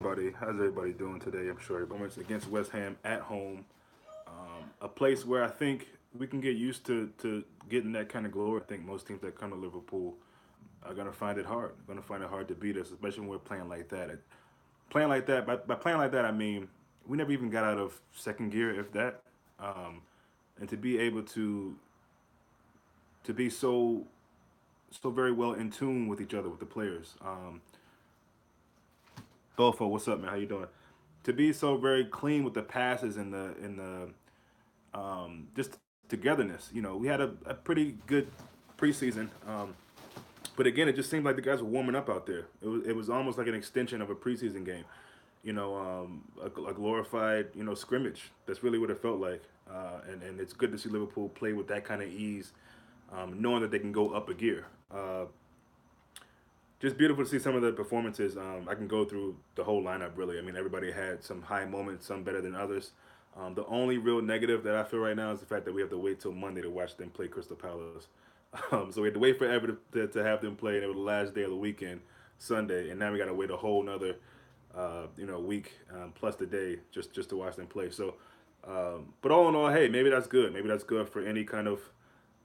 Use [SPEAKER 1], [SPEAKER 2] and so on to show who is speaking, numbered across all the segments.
[SPEAKER 1] Buddy, how's everybody doing today? I'm sure everyone's against West Ham at home, a place where I think we can get used to getting that kind of glory. I think most teams that come to Liverpool are gonna find it hard. Gonna find it hard to beat us, especially when we're playing like that. Playing like that, by playing like that, I mean we never even got out of second gear, if that. Um, and to be able to be so very well in tune with each other with the players. Bofo, what's up, man? How you doing? To be so very clean with the passes and the just togetherness. You know, we had a pretty good preseason, but again, it just seemed like the guys were warming up out there. It was almost like an extension of a preseason game. A glorified scrimmage. That's really what it felt like, and it's good to see Liverpool play with that kind of ease, knowing that they can go up a gear. Just beautiful to see some of the performances. I can go through the whole lineup really. I mean, everybody had some high moments, some better than others. The only real negative that I feel right now is the fact that we have to wait till Monday to watch them play Crystal Palace. So we had to wait forever to have them play, and it was the last day of the weekend, Sunday, and now we got to wait a whole another week plus the day just to watch them play. So, but all in all, hey, maybe that's good. Maybe that's good for any kind of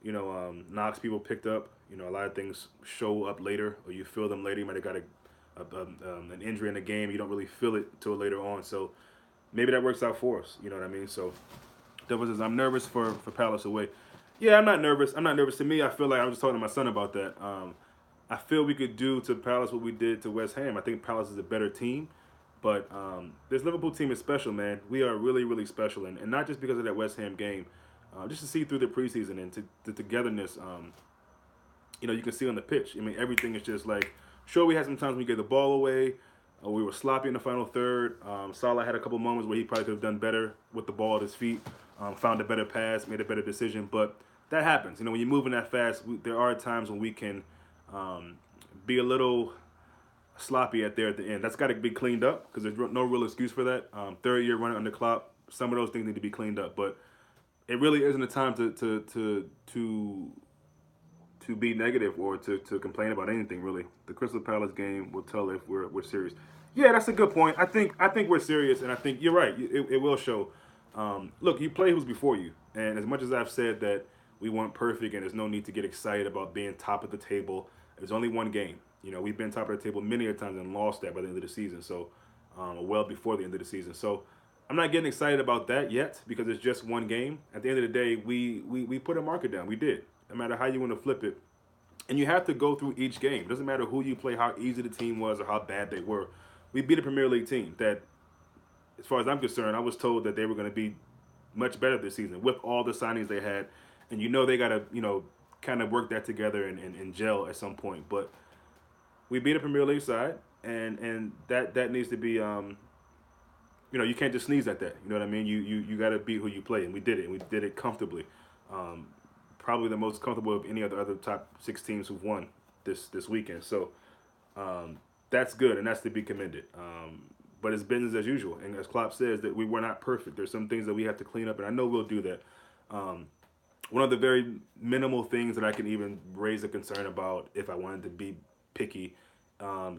[SPEAKER 1] knocks people picked up. A lot of things show up later, or you feel them later. You might have got an injury in the game. You don't really feel it till later on. So maybe that works out for us. You know what I mean? So Devil says, I'm nervous for Palace away. Yeah, I'm not nervous. I'm not nervous. To me, I feel like I was just talking to my son about that. I feel we could do to Palace what we did to West Ham. I think Palace is a better team. But this Liverpool team is special, man. We are really, really special. And not just because of that West Ham game, just to see through the preseason and to the togetherness, you can see on the pitch. I mean, everything is just like, sure, we had some times when we gave the ball away. We were sloppy in the final third. Salah had a couple moments where he probably could have done better with the ball at his feet, found a better pass, made a better decision. But that happens. When you're moving that fast, there are times when we can um, be a little sloppy at the end. That's got to be cleaned up because there's no real excuse for that. Third year running under Klopp, some of those things need to be cleaned up. But it really isn't a time to be negative or to complain about anything really. The Crystal Palace game will tell if we're serious. Yeah, that's a good point. I think we're serious, and I think you're right. It will show. Look, you play who's before you, and as much as I've said that we weren't perfect and there's no need to get excited about being top of the table, there's only one game. We've been top of the table many a times and lost that by the end of the season. So, well before the end of the season. So, I'm not getting excited about that yet because it's just one game. At the end of the day, we put a marker down. We did. No matter how you want to flip it, and you have to go through each game. It doesn't matter who you play, how easy the team was, or how bad they were. We beat a Premier League team that, as far as I'm concerned, I was told that they were going to be much better this season with all the signings they had. And they got to, kind of work that together and gel at some point. But we beat a Premier League side, and that needs to be, you can't just sneeze at that. You know what I mean? You got to beat who you play, and we did it. And we did it comfortably. Um, Probably the most comfortable of any other top six teams who've won this weekend. So that's good, and that's to be commended. But it's business as usual, and as Klopp says, that we were not perfect. There's some things that we have to clean up, and I know we'll do that. Um, One of the very minimal things that I can even raise a concern about, if I wanted to be picky,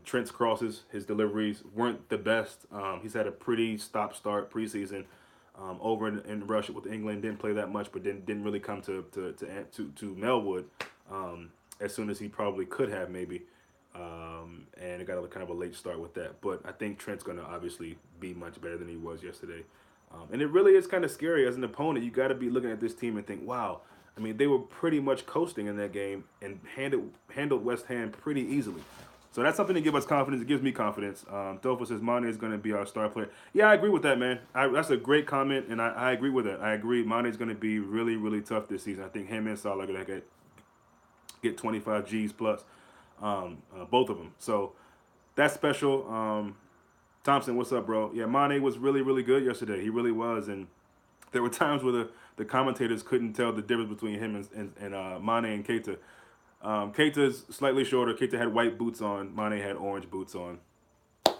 [SPEAKER 1] Trent's crosses, his deliveries weren't the best. He's had a pretty stop-start preseason. Over in Russia with England, didn't play that much, but didn't really come to Melwood as soon as he probably could have maybe, and it got a kind of a late start with that. But I think Trent's going to obviously be much better than he was yesterday, and it really is kind of scary as an opponent. You got to be looking at this team and think, wow. I mean, they were pretty much coasting in that game and handled West Ham pretty easily. So that's something to give us confidence. It gives me confidence. Dolphin says Mane is going to be our star player. Yeah, I agree with that, man. That's a great comment, and I agree with it. I agree. Mane is going to be really, really tough this season. I think him and Salah are going to get 25 Gs plus, both of them. So that's special. Thompson, what's up, bro? Yeah, Mane was really, really good yesterday. He really was, and there were times where the commentators couldn't tell the difference between him and Mane and Keita. Keita's slightly shorter. Keita had white boots on. Mane had orange boots on.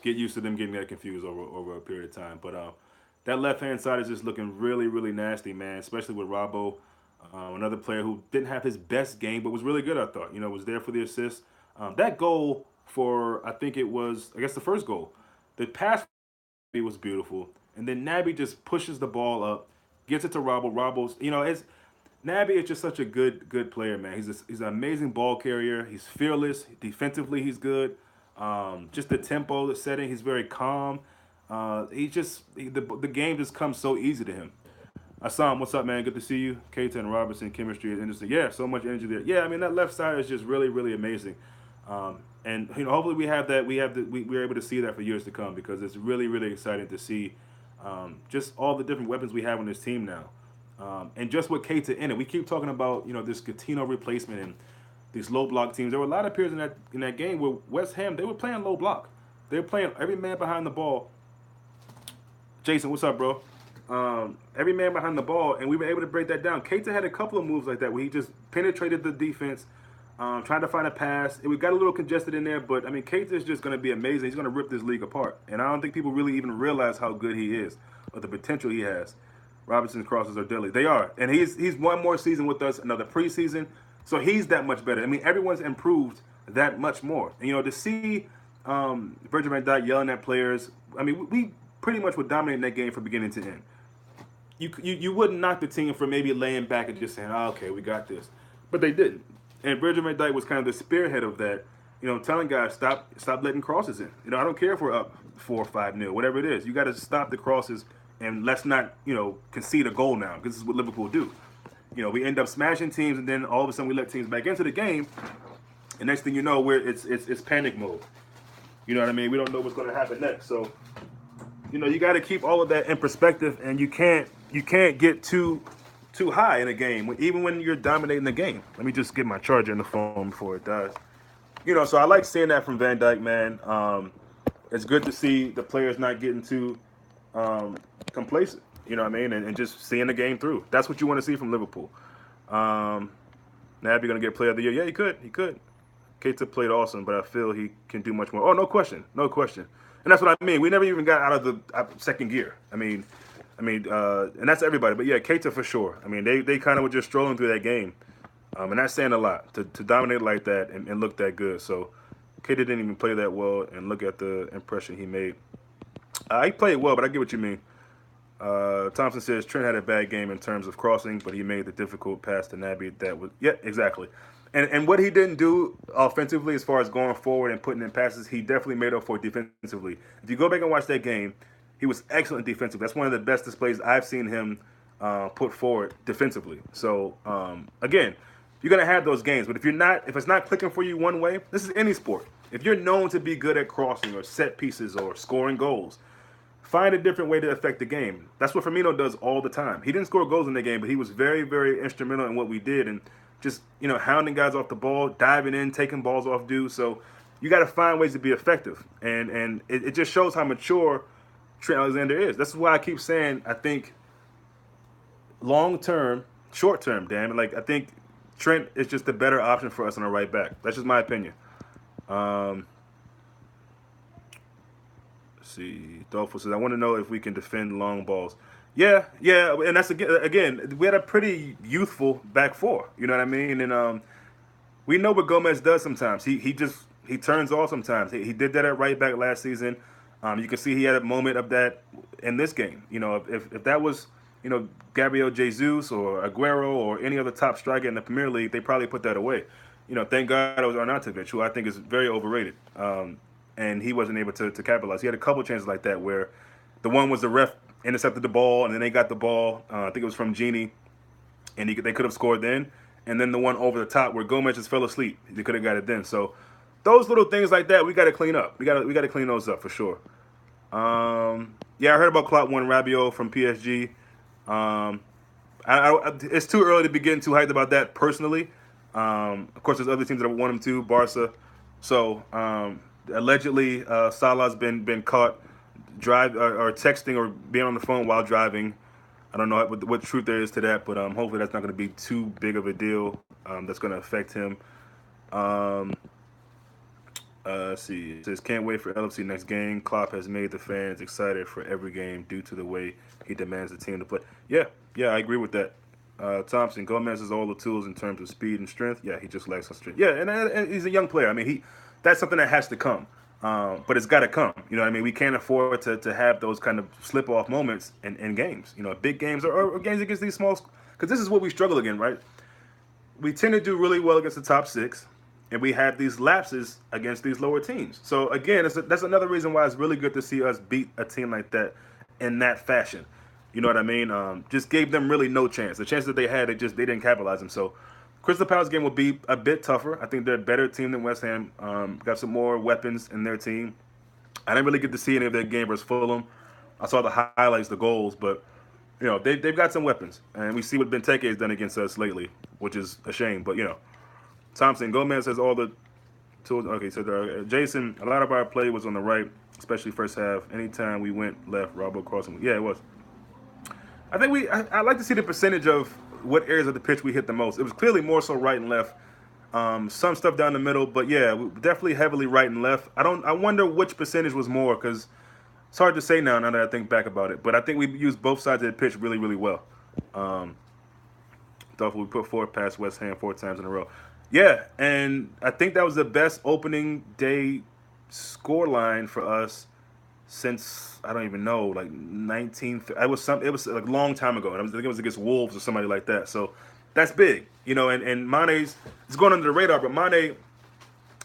[SPEAKER 1] Get used to them getting that confused over a period of time. But that left hand side is just looking really, really nasty, man. Especially with Robbo, another player who didn't have his best game, but was really good. I thought, was there for the assist. That goal for I think it was I guess the first goal. The pass was beautiful, and then Naby just pushes the ball up, gets it to Robbo. Robbo's, it's Naby is just such a good player, man. He's an amazing ball carrier. He's fearless defensively. He's good. Just the tempo, the setting. He's very calm. The game just comes so easy to him. Assam, what's up, man? Good to see you. Keita and Robertson chemistry is interesting. Yeah, so much energy there. Yeah, I mean that left side is just really amazing. And hopefully we have that. We're able to see that for years to come because it's really exciting to see just all the different weapons we have on this team now. And just with Keita in it, we keep talking about this Coutinho replacement and these low block teams. There were a lot of periods in that game where West Ham they were playing low block. They were playing every man behind the ball. Jason, what's up, bro? Every man behind the ball, and we were able to break that down. Keita had a couple of moves like that where he just penetrated the defense, trying to find a pass. We got a little congested in there, but I mean, Keita is just going to be amazing. He's going to rip this league apart, and I don't think people really even realize how good he is or the potential he has. Robinson's crosses are deadly. They are, and he's one more season with us, another preseason, so he's that much better. I mean, everyone's improved that much more, and to see Virgil van Dijk yelling at players. I mean, we pretty much would dominate that game from beginning to end. You wouldn't knock the team for maybe laying back and just saying, oh, okay, we got this. But they didn't. And Virgil van Dijk was kind of the spearhead of that, telling guys, stop letting crosses in. I don't care if we're up 4 or 5-0, whatever it is. You got to stop the crosses and let's not, concede a goal now because this is what Liverpool do. We end up smashing teams and then all of a sudden we let teams back into the game. And next thing you know, it's panic mode. You know what I mean? We don't know what's going to happen next. So, you got to keep all of that in perspective, and you can't get too high in a game, even when you're dominating the game. Let me just get my charger in the phone before it dies. So I like seeing that from Van Dijk, man. It's good to see the players not getting too complacent. You know what I mean, and just seeing the game through. That's what you want to see from Liverpool. Naby gonna get Player of the Year? Yeah, he could. Keita played awesome, but I feel he can do much more. Oh, no question. And that's what I mean. We never even got out of the second gear. I mean, and that's everybody. But yeah, Keita for sure. I mean, they kind of were just strolling through that game, and that's saying a lot to dominate like that and look that good. So Keita didn't even play that well, and look at the impression he made. He played well, but I get what you mean. Thompson says Trent had a bad game in terms of crossing, but he made the difficult pass to Naby. That was exactly. And what he didn't do offensively as far as going forward and putting in passes, he definitely made up for defensively. If you go back and watch that game, he was excellent defensively. That's one of the best displays I've seen him put forward defensively. So, again, you're going to have those games. But if it's not clicking for you one way, this is any sport. If you're known to be good at crossing or set pieces or scoring goals, find a different way to affect the game. That's what Firmino does all the time. He didn't score goals in the game, but he was very instrumental in what we did. And just, hounding guys off the ball, diving in, taking balls off dudes. So you got to find ways to be effective. And it just shows how mature Trent Alexander is. This is why I keep saying I think short term, I think Trent is just a better option for us on the right back. That's just my opinion. Let's see. Dolphin says, I want to know if we can defend long balls. Yeah, and that's again, we had a pretty youthful back four. You know what I mean? And we know what Gomez does sometimes. He turns off sometimes. He did that at right back last season. You can see he had a moment of that in this game. If that was Gabriel Jesus or Aguero or any other top striker in the Premier League, they probably put that away. Thank God it was Arnautovic, who I think is very overrated. And he wasn't able to capitalize. He had a couple chances like that where the one was the ref intercepted the ball, and then they got the ball. I think it was from Genie, and they could have scored then. And then the one over the top where Gomez just fell asleep. They could have got it then. So those little things like that, we got to clean up. We got to clean those up for sure. Yeah, I heard about Klopp one Rabiot from PSG. It's too early to be getting too hyped about that personally. Of course, there's other teams that want him to, Barca. So allegedly, Salah's been caught or texting or being on the phone while driving. I don't know what truth there is to that, but hopefully that's not going to be too big of a deal. That's going to affect him. Let's see. It says, can't wait for LFC next game. Klopp has made the fans excited for every game due to the way he demands the team to play. Yeah, I agree with that. Thompson, Gomez has all the tools in terms of speed and strength. Yeah, he just lacks some strength. Yeah, and he's a young player. I mean, that's something that has to come. But it's got to come. You know what I mean? We can't afford to have those kind of slip off moments in games. You know, big games or games against these small. Because this is what we struggle again, right? We tend to do really well against the top six, and we have these lapses against these lower teams. So again, that's another reason why it's really good to see us beat a team like that in that fashion. You know what I mean? Just gave them really no chance. The chance that they had, they didn't capitalize them. So Crystal Palace game will be a bit tougher. I think they're a better team than West Ham. Got some more weapons in their team. I didn't really get to see any of their game versus Fulham. I saw the highlights, the goals, but they've got some weapons, and we see what Benteke has done against us lately, which is a shame. But Thompson Gomez has all the tools. Okay, so Jason, a lot of our play was on the right, especially first half. Anytime we went left, Robbo crossing. Yeah, it was. I think I like to see the percentage of what areas of the pitch we hit the most. It was clearly more so right and left. Some stuff down the middle, but yeah, definitely heavily right and left. I wonder which percentage was more because it's hard to say now that I think back about it. But I think we used both sides of the pitch really, really well. Thought we put forward past West Ham 4 times in a row. Yeah, and I think that was the best opening day score line for us since I don't even know, like 19. It was like a long time ago, and I think it was against Wolves or somebody like that. So that's big, And Mane's it's going under the radar, but Mane,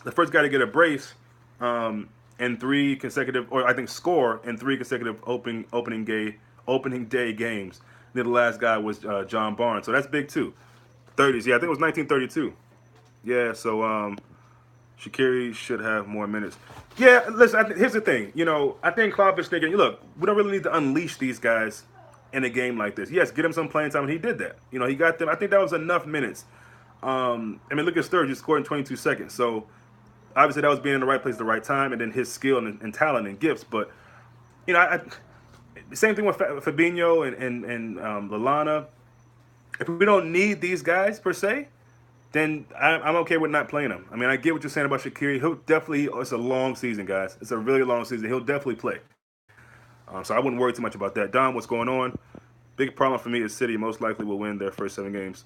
[SPEAKER 1] the first guy to get a brace in 3 consecutive, or I think score in 3 consecutive opening day games. Then the last guy was John Barnes, so that's big too. 30s, yeah, I think it was 1932. Yeah, so Shaqiri should have more minutes. Yeah, listen, here's the thing. I think Klopp is thinking, look, we don't really need to unleash these guys in a game like this. Yes, get him some playing time, and he did that. He got them. I think that was enough minutes. Look at Sturridge, he scored in 22 seconds. So, obviously, that was being in the right place at the right time, and then his skill and talent and gifts. But, same thing with Fabinho and Lallana. If we don't need these guys, per se, then I'm okay with not playing him. I mean, I get what you're saying about Shaqiri. It's a long season, guys. It's a really long season. He'll definitely play. So I wouldn't worry too much about that. Don, what's going on? Big problem for me is City most likely will win their first 7 games.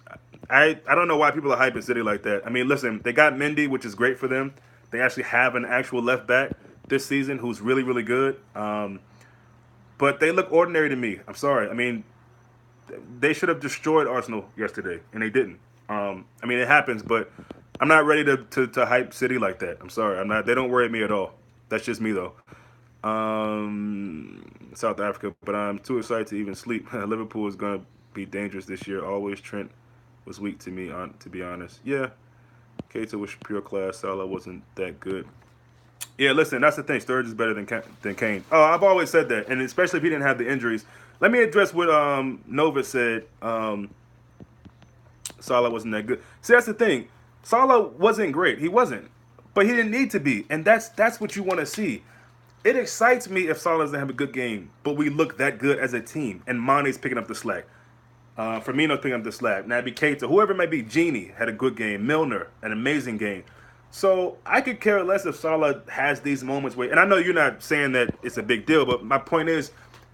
[SPEAKER 1] I don't know why people are hyping City like that. I mean, listen, they got Mendy, which is great for them. They actually have an actual left back this season who's really, really good. But they look ordinary to me. I'm sorry. I mean, they should have destroyed Arsenal yesterday, and they didn't. It happens, but I'm not ready to hype City like that. I'm sorry. I'm not. They don't worry me at all. That's just me, though. South Africa, but I'm too excited to even sleep. Liverpool is going to be dangerous this year. Always Trent was weak to me, to be honest. Yeah. Keita was pure class. Salah wasn't that good. Yeah, listen, that's the thing. Sturridge is better than Kane. Oh, I've always said that, and especially if he didn't have the injuries. Let me address what Nova said. Salah wasn't that good. See, that's the thing. Salah wasn't great. He wasn't. But he didn't need to be. And that's what you want to see. It excites me if Salah doesn't have a good game, but we look that good as a team. And Mane's picking up the slack. Firmino's picking up the slack. Naby Keita, whoever it may be, Genie had a good game. Milner, an amazing game. So I could care less if Salah has these moments where, and I know you're not saying that it's a big deal, but my point is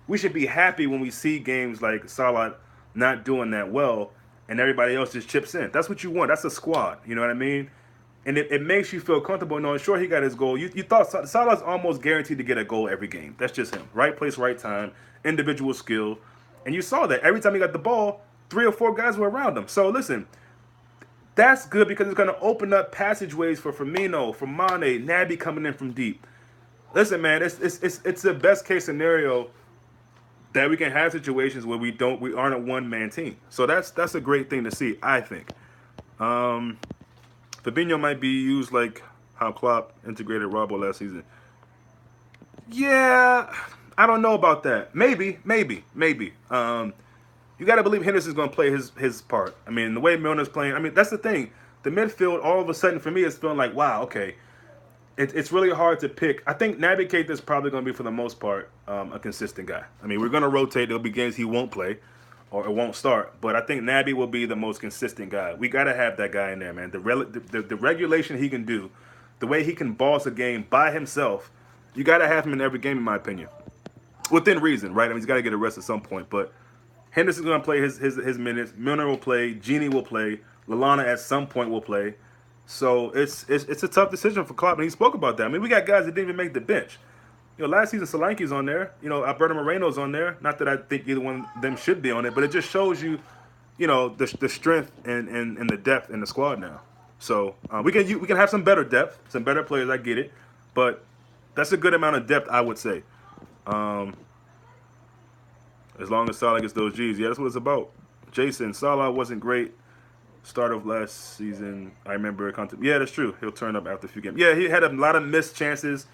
[SPEAKER 1] we should be happy when we see games like Salah not doing that well and everybody else just chips in. That's what you want. That's a squad. You know what I mean? And it makes you feel comfortable knowing, sure, he got his goal. You thought Salah's almost guaranteed to get a goal every game. That's just him. Right place, right time, individual skill. And you saw that. Every time he got the ball, 3 or 4 guys were around him. So, listen, that's good because it's going to open up passageways for Firmino, for Mane, Naby coming in from deep. Listen, man, it's the best case scenario that we can have situations where we aren't a one-man team. So that's a great thing to see, I think. Fabinho might be used like how Klopp integrated Robbo last season. Yeah, I don't know about that. Maybe. You got to believe Henderson's going to play his part. I mean, the way Milner's playing, that's the thing. The midfield, all of a sudden, for me, is feeling like, wow, okay. It's really hard to pick. I think Naby Keita is probably going to be, for the most part, a consistent guy. I mean, we're going to rotate. There'll be games he won't play or it won't start. But I think Naby will be the most consistent guy. We got to have that guy in there, man. The regulation he can do, the way he can boss a game by himself, you got to have him in every game, in my opinion. Within reason, right? I mean, he's got to get a rest at some point. But Henderson's going to play his minutes. Milner will play. Genie will play. Lallana at some point will play. So it's a tough decision for Klopp, and he spoke about that. I mean, we got guys that didn't even make the bench. Last season Solanke's on there. Alberto Moreno's on there. Not that I think either one of them should be on it, but it just shows you, the strength and the depth in the squad now. So we can have some better depth, some better players. I get it, but that's a good amount of depth, I would say. Um, as long as Salah gets those G's, yeah, that's what it's about. Jason, Salah wasn't great start of last season. I remember. Yeah, that's true. He'll turn up after a few games. Yeah, he had a lot of missed chances.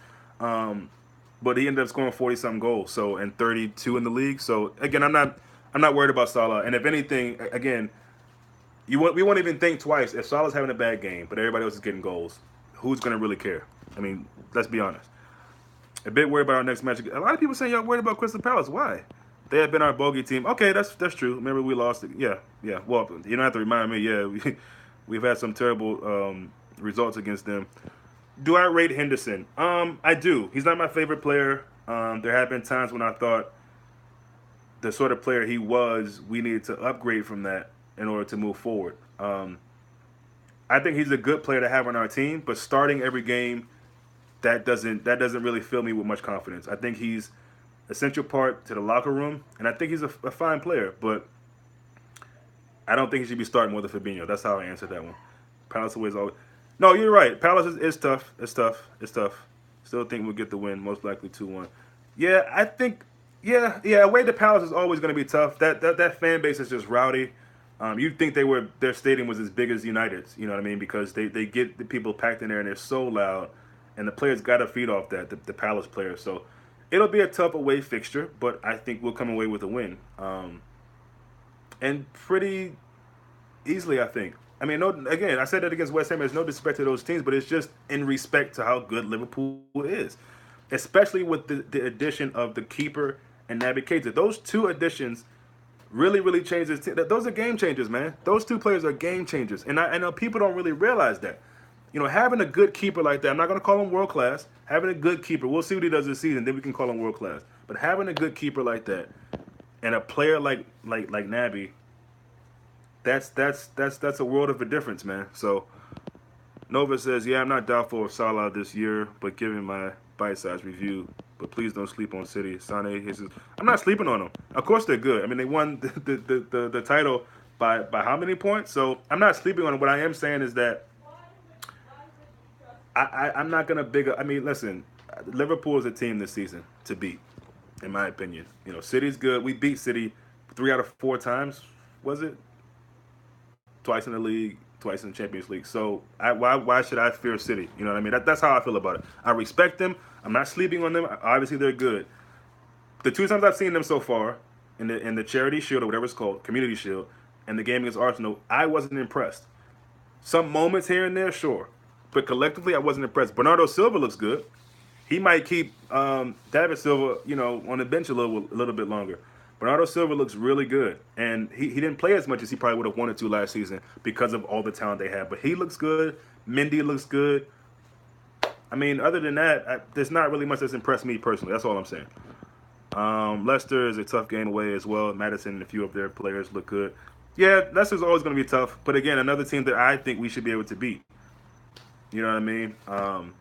[SPEAKER 1] But he ended up scoring 40 something goals, so and 32 in the league. So again, I'm not worried about Salah. And if anything, again, we won't even think twice if Salah's having a bad game, but everybody else is getting goals. Who's gonna really care? I mean, let's be honest. A bit worried about our next match. A lot of people saying y'all worried about Crystal Palace. Why? They have been our bogey team. Okay, that's true. Remember we lost it. Yeah, yeah. Well, you don't have to remind me. Yeah, we've had some terrible results against them. Do I rate Henderson? I do. He's not my favorite player. There have been times when I thought the sort of player he was, we needed to upgrade from that in order to move forward. I think he's a good player to have on our team, but starting every game, that doesn't really fill me with much confidence. I think he's essential part to the locker room, and I think he's a fine player, but I don't think he should be starting more than Fabinho. That's how I answered that one. Palace away is always. No, you're right. Palace is tough. It's tough. It's tough. Still think we'll get the win, most likely 2-1. Yeah, I think. Yeah. Away to Palace is always going to be tough. That fan base is just rowdy. You'd think their stadium was as big as United's. You know what I mean? Because they get the people packed in there and they're so loud, and the players got to feed off that. The Palace players. So it'll be a tough away fixture, but I think we'll come away with a win. And pretty easily, I think. I mean, no. Again, I said that against West Ham. There's no disrespect to those teams, but it's just in respect to how good Liverpool is, especially with the addition of the keeper and Naby Keita. Those two additions really, really changed this team. Those are game changers, man. Those two players are game changers, and I know people don't really realize that. Having a good keeper like that, I'm not going to call him world class. Having a good keeper, we'll see what he does this season, then we can call him world class. But having a good keeper like that, and a player like Naby, that's a world of a difference, man. So Nova says, yeah, I'm not doubtful of Salah this year, but giving my bite-sized review. But please don't sleep on City. Sane, Jesus. I'm not sleeping on them. Of course they're good. I mean, they won the title by how many points? So I'm not sleeping on them. What I am saying is that I'm not gonna big up. I mean, listen, Liverpool is a team this season to beat, in my opinion. City's good. We beat City 3 out of 4 times. Was it? Twice in the league, twice in the Champions League. So why should I fear City? You know what I mean? That's how I feel about it. I respect them. I'm not sleeping on them. Obviously, they're good. The 2 times I've seen them so far, in the Charity Shield or whatever it's called, Community Shield, and the game against Arsenal, I wasn't impressed. Some moments here and there, sure, but collectively, I wasn't impressed. Bernardo Silva looks good. He might keep David Silva, on the bench a little bit longer. Bernardo Silva looks really good, and he didn't play as much as he probably would have wanted to last season because of all the talent they have. But he looks good. Mendy looks good. I mean, other than that, there's not really much that's impressed me personally. That's all I'm saying. Leicester is a tough game away as well. Madison and a few of their players look good. Yeah, Leicester's always going to be tough. But again, another team that I think we should be able to beat. You know what I mean? And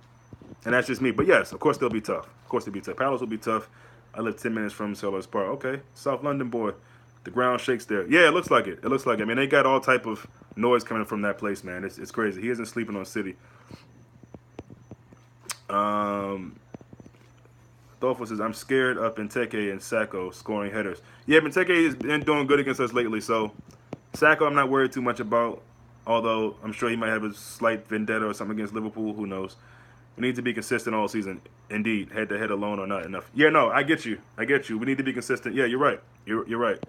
[SPEAKER 1] that's just me. But yes, of course they'll be tough. Of course they'll be tough. Palace will be tough. I live 10 minutes from Selhurst Park. Okay, South London boy. The ground shakes there. Yeah, it looks like it. It looks like it. I mean, they got all type of noise coming from that place, man. It's crazy. He isn't sleeping on City. Dolphin says, I'm scared of Benteke and Sacco scoring headers. Yeah, Benteke has been doing good against us lately, so Sacco I'm not worried too much about, although I'm sure he might have a slight vendetta or something against Liverpool. Who knows? We need to be consistent all season. Indeed, head-to-head alone are not enough. Yeah, no, I get you. We need to be consistent. Yeah, you're right. You're right.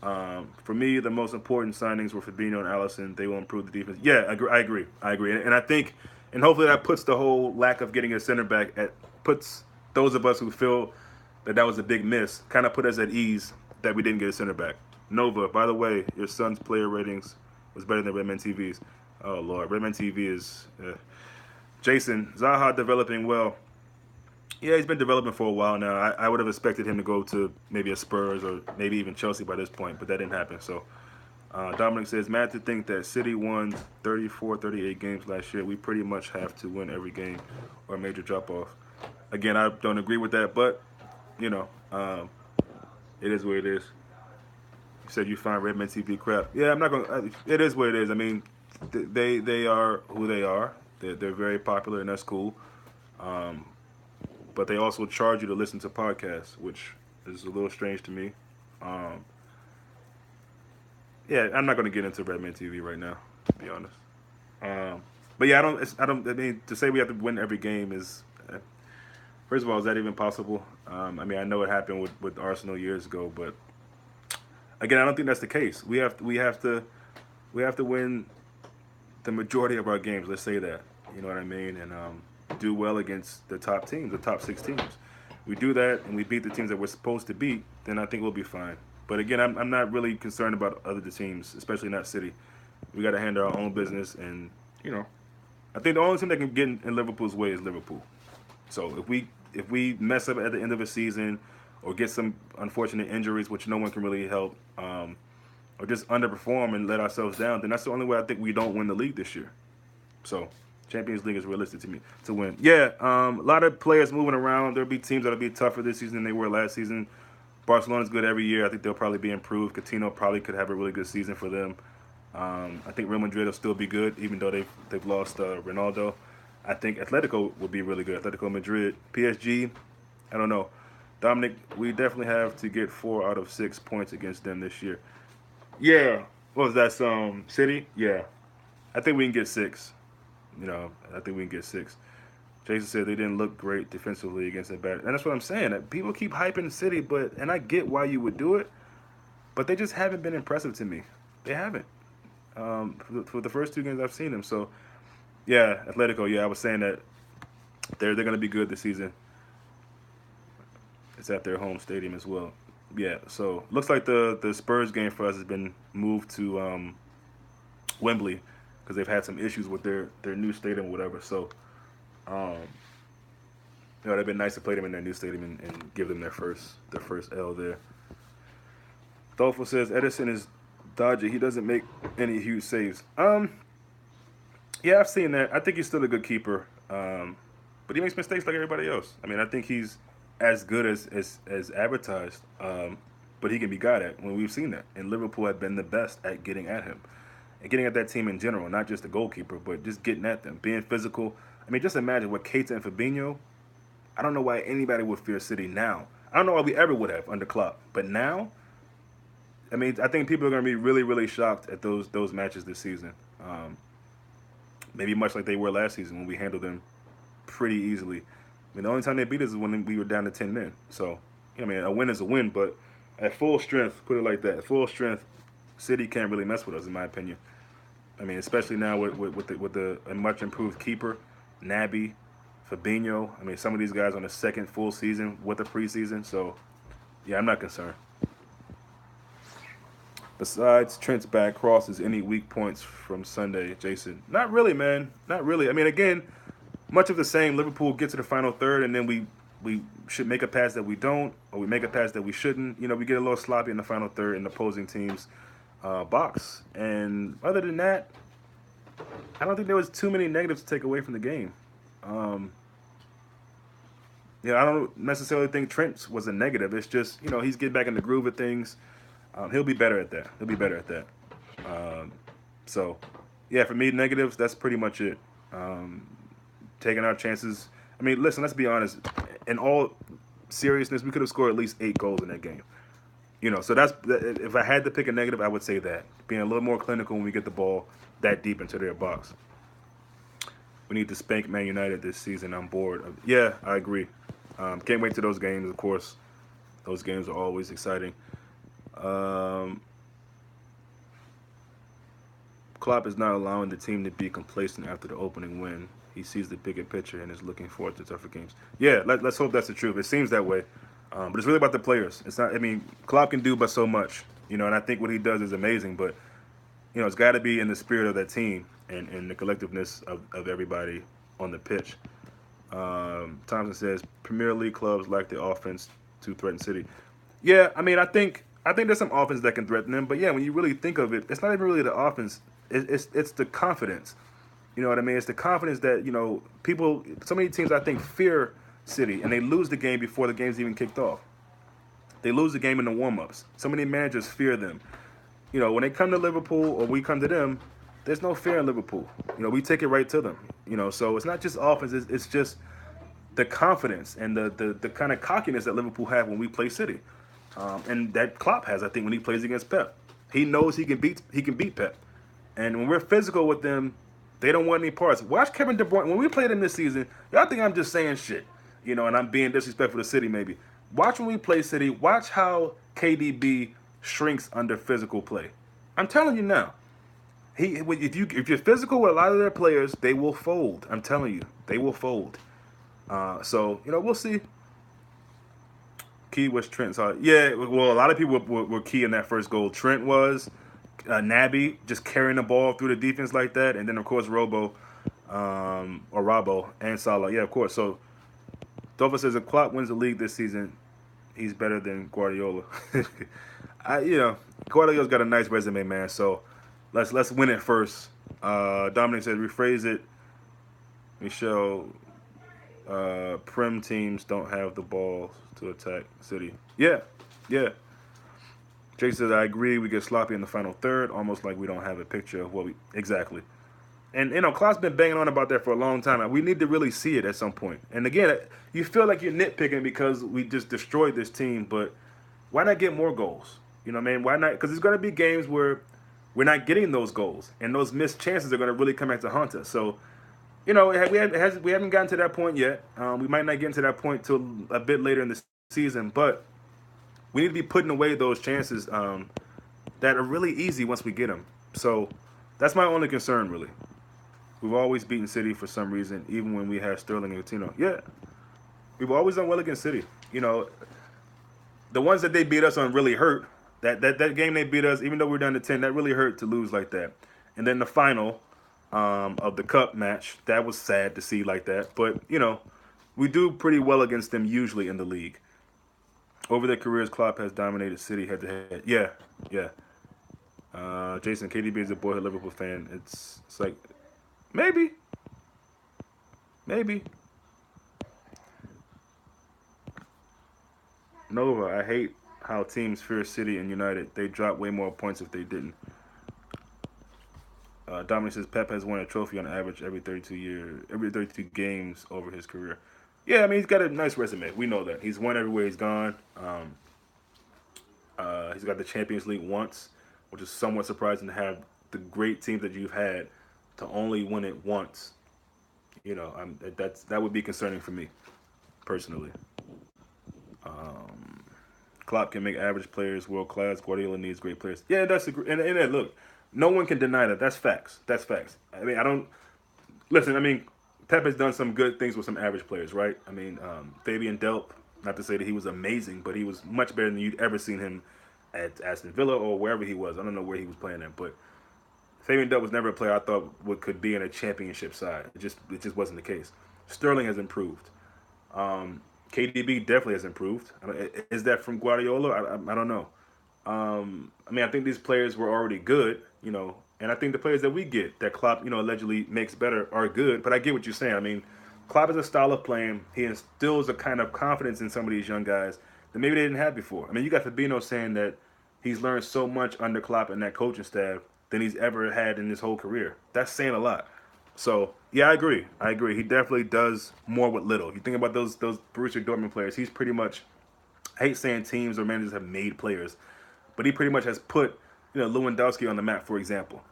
[SPEAKER 1] For me, the most important signings were Fabinho and Alisson. They will improve the defense. Yeah, I agree. And I think, and hopefully that puts the whole lack of getting a center back puts those of us who feel that was a big miss, kind of put us at ease that we didn't get a center back. Nova, by the way, your son's player ratings was better than Redman TV's. Oh, Lord. Redman TV is... Jason, Zaha developing well. Yeah, he's been developing for a while now. I would have expected him to go to maybe a Spurs or maybe even Chelsea by this point, but that didn't happen. So Dominic says, mad to think that City won 34, 38 games last year. We pretty much have to win every game or a major drop off. Again, I don't agree with that, but, you know, it is what it is. You said you find Redman TV crap. Yeah, I'm not going to. It is what it is. I mean, they are who they are. They're very popular, and that's cool. Um, but they also charge you to listen to podcasts, which is a little strange to me. Um, yeah, I'm not going to get into Redman TV right now, to be honest. Um, but yeah, I don't. I mean, to say we have to win every game is. First of all, is that even possible? I mean, I know it happened with Arsenal years ago, but again, I don't think that's the case. We have to win the majority of our games. Let's say that. You know what I mean? And do well against the top teams, the top six teams. We do that and we beat the teams that we're supposed to beat, then I think we'll be fine. But again, I'm not really concerned about other teams, especially not City. We got to handle our own business, and you know, I think the only team that can get in Liverpool's way is Liverpool. So if we mess up at the end of a season, or get some unfortunate injuries, which no one can really help, or just underperform and let ourselves down, then that's the only way I think we don't win the league this year. So Champions League is realistic to me to win. Yeah, a lot of players moving around. There'll be teams that'll be tougher this season than they were last season. Barcelona's good every year. I think they'll probably be improved. Coutinho probably could have a really good season for them. I think Real Madrid will still be good, even though they've lost Ronaldo. I think Atletico will be really good. Atletico Madrid, PSG. I don't know. Dominic, we definitely have to get 4 out of 6 points against them this year. Yeah. What was that? City? Yeah. I think we can get 6. You know, I think we can get 6. Jason said they didn't look great defensively against that bad, and that's what I'm saying. That people keep hyping City, and I get why you would do it, but they just haven't been impressive to me. They haven't. For the first 2 games I've seen them. So yeah, Atletico. Yeah, I was saying that they're going to be good this season. It's at their home stadium as well. Yeah, so looks like the Spurs game for us has been moved to Wembley because they've had some issues with their new stadium, or whatever. So, um, it'd been nice to play them in their new stadium and give them their first L there. Dolfo says Edison is dodgy. He doesn't make any huge saves. Yeah, I've seen that. I think he's still a good keeper, but he makes mistakes like everybody else. I mean, I think he's as good as advertised, but he can be got at. When we've seen that, and Liverpool have been the best at getting at him and getting at that team in general, not just the goalkeeper, but just getting at them, being physical. I mean, just imagine with Keita and Fabinho. I don't know why anybody would fear City now. I don't know why we ever would have under Klopp, but now, I mean, I think people are going to be really, really shocked at those matches this season. Maybe much like they were last season when we handled them pretty easily. I mean, the only time they beat us is when we were down to 10 men. So, I mean, a win is a win, but at full strength, put it like that, at full strength, City can't really mess with us, in my opinion. I mean, especially now with a much improved keeper, Naby, Fabinho. I mean, some of these guys on the second full season with the preseason. So, yeah, I'm not concerned. Besides Trent's back crosses, any weak points from Sunday, Jason? Not really, man. Not really. I mean, again, much of the same. Liverpool get to the final third, and then we should make a pass that we don't, or we make a pass that we shouldn't. You know, we get a little sloppy in the final third in the opposing team's box. And other than that, I don't think there was too many negatives to take away from the game. Um, I don't necessarily think Trent was a negative. It's just, he's getting back in the groove of things. He'll be better at that. He'll be better at that. Um, so, yeah, for me, negatives, that's pretty much it. Taking our chances. I mean, listen, let's be honest. In all seriousness, we could have scored at least 8 goals in that game. So if I had to pick a negative, I would say that. Being a little more clinical when we get the ball that deep into their box. We need to spank Man United this season. I'm bored. Yeah, I agree. Can't wait to those games, of course. Those games are always exciting. Klopp is not allowing the team to be complacent after the opening win. He sees the bigger picture and is looking forward to tougher games. Yeah, let's hope that's the truth. It seems that way. But it's really about the players. It's not. I mean, Klopp can do but so much, and I think what he does is amazing. But it's got to be in the spirit of that team and the collectiveness of everybody on the pitch. Thompson says Premier League clubs lack the offense to threaten City. Yeah, I mean, I think I think there's some offense that can threaten them. But yeah, when you really think of it, it's not even really the offense. It's the confidence. You know what I mean? It's the confidence that people. So many teams I think fear City, and they lose the game before the game's even kicked off. They lose the game in the warm-ups. So many managers fear them. When they come to Liverpool or we come to them, there's no fear in Liverpool. We take it right to them. So it's not just offense. It's just the confidence and the kind of cockiness that Liverpool have when we play City, and that Klopp has. I think when he plays against Pep, he knows he can beat Pep, and when we're physical with them, they don't want any parts. Watch Kevin De Bruyne when we played him this season. Y'all think I'm just saying shit, and I'm being disrespectful to City maybe. Watch when we play City. Watch how KDB shrinks under physical play. I'm telling you now. If you're physical with a lot of their players, they will fold. I'm telling you, they will fold. So we'll see. Key was Trent's. Yeah, well, a lot of people were key in that first goal. Trent was, Naby just carrying the ball through the defense like that, and then of course or Robbo and Salah. Yeah, of course. So Dover says if Klopp wins the league this season, he's better than Guardiola. Guardiola's got a nice resume, man. So let's win it first. Dominic says rephrase it. Michelle. Prem teams don't have the balls to attack City. Yeah, yeah. Jay says, I agree. We get sloppy in the final third, almost like we don't have a picture of what we exactly. And Klopp's been banging on about that for a long time. We need to really see it at some point. And again, you feel like you're nitpicking because we just destroyed this team, but why not get more goals? You know what I mean? Why not? Because there's going to be games where we're not getting those goals, and those missed chances are going to really come back to haunt us. So we haven't gotten to that point yet. We might not get into that point till a bit later in the season, but we need to be putting away those chances that are really easy once we get them. So that's my only concern, really. We've always beaten City for some reason, even when we had Sterling and Coutinho. Yeah, we've always done well against City. The ones that they beat us on really hurt. That game they beat us, even though we're down to 10, that really hurt to lose like that. And then the final of the cup match, that was sad to see like that. But we do pretty well against them usually in the league. Over their careers, Klopp has dominated City head to head. Yeah, yeah. Jason, KDB is a boyhood Liverpool fan. It's like maybe. Nova, I hate how teams fear City and United. They drop way more points if they didn't. Dominic says Pep has won a trophy on average every 32 games over his career. Yeah, I mean he's got a nice resume. We know that he's won everywhere he's gone. He's got the Champions League once, which is somewhat surprising to have the great teams that you've had to only win it once. That would be concerning for me, personally. Klopp can make average players world class. Guardiola needs great players. Yeah, and look, no one can deny that. That's facts. That's facts. I mean, I don't listen. I mean, Pep has done some good things with some average players, right? I mean, Fabian Delp. Not to say that he was amazing, but he was much better than you'd ever seen him at Aston Villa or wherever he was. I don't know where he was playing at, but Fabian Delp was never a player I thought could be in a championship side. It just wasn't the case. Sterling has improved. KDB definitely has improved. Is that from Guardiola? I don't know. I mean, I think these players were already good, and I think the players that we get that Klopp, allegedly makes better are good. But I get what you're saying. I mean, Klopp is a style of playing. He instills a kind of confidence in some of these young guys that maybe they didn't have before. I mean, you got Fabinho saying that he's learned so much under Klopp and that coaching staff than he's ever had in his whole career. That's saying a lot. So yeah, I agree. He definitely does more with little. You think about those Borussia Dortmund players. He's pretty much. I hate saying teams or managers have made players, but he pretty much has put Lewandowski on the map, for example.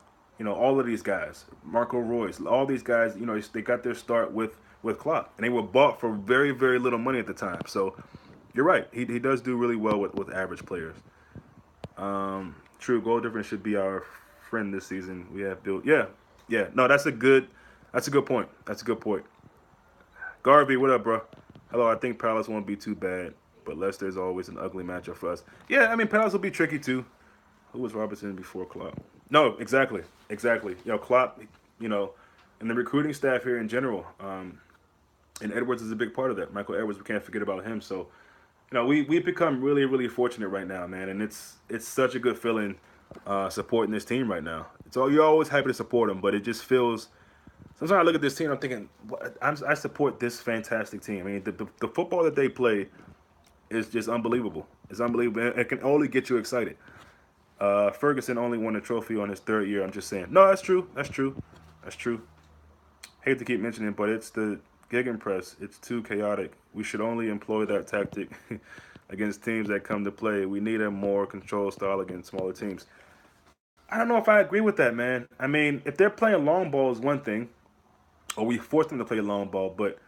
[SPEAKER 1] All of these guys, Marco Reus, all these guys. They got their start with Klopp, and they were bought for very very little money at the time. So you're right. He does do really well with average players. True, goal difference should be our friend this season. We have built. Yeah. No, that's a good point. That's a good point. Garvey, what up, bro? Hello, I think Palace won't be too bad, but Leicester is always an ugly matchup for us. Yeah, I mean, Palace will be tricky, too. Who was Robertson before Klopp? No, exactly. Klopp, and the recruiting staff here in general, and Edwards is a big part of that. Michael Edwards, we can't forget about him. So, we've become really, really fortunate right now, man, and it's such a good feeling supporting this team right now. It's all you're always happy to support them, but it just feels. Sometimes I look at this team, I'm thinking, I support this fantastic team. I mean, the football that they play is just unbelievable. It's unbelievable. It can only get you excited. Ferguson only won a trophy on his third year. I'm just saying. No, that's true. That's true. That's true. Hate to keep mentioning, but it's the gegenpress. It's too chaotic. We should only employ that tactic against teams that come to play. We need a more controlled style against smaller teams. I don't know if I agree with that, man. I mean, if they're playing long ball is one thing, or we force them to play long ball, but